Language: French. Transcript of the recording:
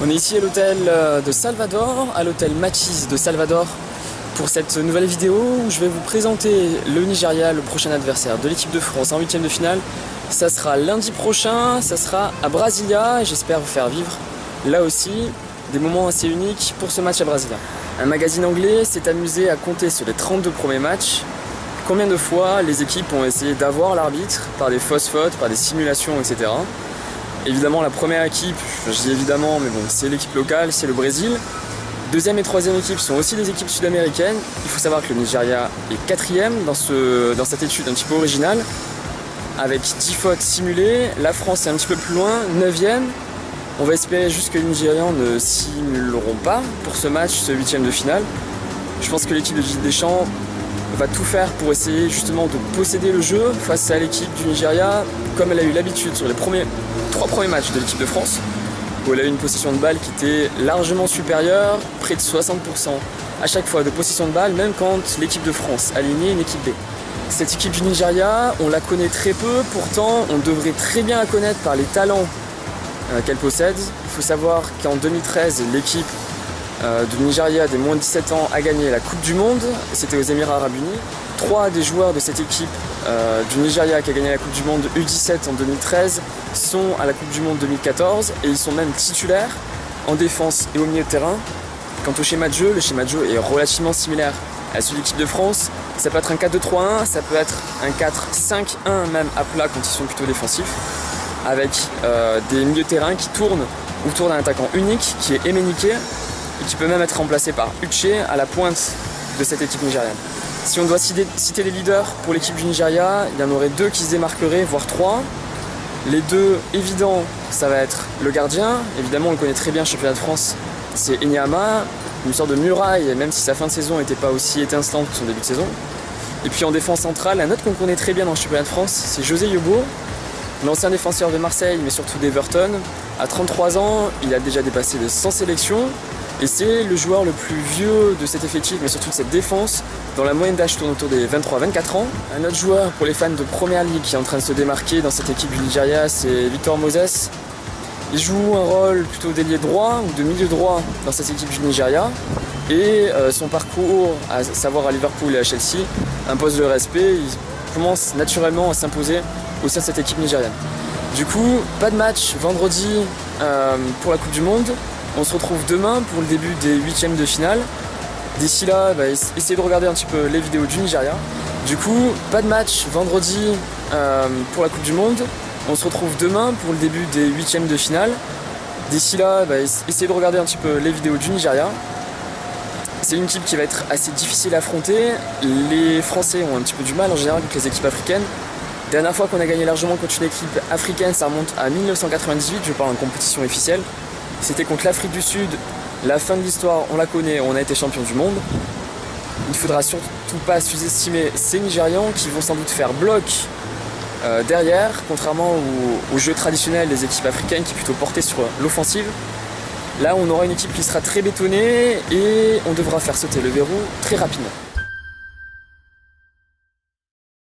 On est ici à l'hôtel de Salvador, à l'hôtel Matisse de Salvador, pour cette nouvelle vidéo où je vais vous présenter le Nigeria, le prochain adversaire de l'équipe de France en huitième de finale. Ça sera lundi prochain, ça sera à Brasilia, et j'espère vous faire vivre là aussi des moments assez uniques pour ce match à Brasilia. Un magazine anglais s'est amusé à compter sur les 32 premiers matchs combien de fois les équipes ont essayé d'avoir l'arbitre par des fausses fautes, par des simulations, etc. Évidemment, la première équipe, je dis évidemment, mais bon, c'est l'équipe locale, c'est le Brésil. Deuxième et troisième équipe sont aussi des équipes sud-américaines. Il faut savoir que le Nigeria est quatrième dans cette étude un petit peu originale, avec 10 fautes simulées. La France est un petit peu plus loin, 9e. On va espérer juste que les Nigérians ne simuleront pas pour ce match, ce huitième de finale. Je pense que l'équipe de Didier Deschamps va tout faire pour essayer justement de posséder le jeu face à l'équipe du Nigeria, comme elle a eu l'habitude sur les trois premiers matchs de l'équipe de France, où elle a eu une possession de balle qui était largement supérieure, près de 60% à chaque fois de possession de balle, même quand l'équipe de France alignait une équipe B. Cette équipe du Nigeria, on la connaît très peu, pourtant on devrait très bien la connaître par les talents qu'elle possède. Il faut savoir qu'en 2013, l'équipe du Nigeria des moins de 17 ans a gagné la Coupe du Monde, c'était aux Émirats Arabes Unis. 3 des joueurs de cette équipe du Nigeria qui a gagné la Coupe du Monde U17 en 2013 sont à la Coupe du Monde 2014 et ils sont même titulaires en défense et au milieu de terrain. Quant au schéma de jeu, le schéma de jeu est relativement similaire à celui de l'équipe de France. Ça peut être un 4-2-3-1, ça peut être un 4-5-1 même à plat quand ils sont plutôt défensifs, avec des milieux de terrain qui tournent autour d'un attaquant unique qui est Emenike, et qui peut même être remplacé par Uche à la pointe de cette équipe nigériane. Si on doit citer les leaders pour l'équipe du Nigeria, il y en aurait 2 qui se démarqueraient, voire 3. Les 2 évidents, ça va être le gardien, évidemment on le connaît très bien, championnat de France, c'est Enyama, une sorte de muraille, même si sa fin de saison n'était pas aussi étincelante que son début de saison. Et puis en défense centrale, un autre qu'on connaît très bien dans le championnat de France, c'est José Yobo, l'ancien défenseur de Marseille, mais surtout d'Everton. À 33 ans, il a déjà dépassé les 100 sélections. Et c'est le joueur le plus vieux de cet effectif, mais surtout de cette défense, dont la moyenne d'âge tourne autour des 23-24 ans. Un autre joueur pour les fans de Première Ligue qui est en train de se démarquer dans cette équipe du Nigeria, c'est Victor Moses. Il joue un rôle plutôt d'ailier droit ou de milieu droit dans cette équipe du Nigeria. Et son parcours, à savoir à Liverpool et à Chelsea, impose le respect. Il commence naturellement à s'imposer au sein de cette équipe nigériane. Du coup, pas de match vendredi pour la Coupe du Monde. On se retrouve demain pour le début des huitièmes de finale. D'ici là, essayez de regarder un petit peu les vidéos du Nigeria. Du coup, pas de match vendredi pour la Coupe du Monde. On se retrouve demain pour le début des huitièmes de finale. D'ici là, essayez de regarder un petit peu les vidéos du Nigeria. C'est une équipe qui va être assez difficile à affronter. Les Français ont un petit peu du mal en général avec les équipes africaines. Dernière fois qu'on a gagné largement contre une équipe africaine, ça remonte à 1998, je parle en compétition officielle. C'était contre l'Afrique du Sud, la fin de l'histoire, on la connaît, on a été champion du monde. Il ne faudra surtout pas sous-estimer ces Nigérians qui vont sans doute faire bloc derrière, contrairement au jeu traditionnel des équipes africaines qui est plutôt porté sur l'offensive. Là, on aura une équipe qui sera très bétonnée et on devra faire sauter le verrou très rapidement.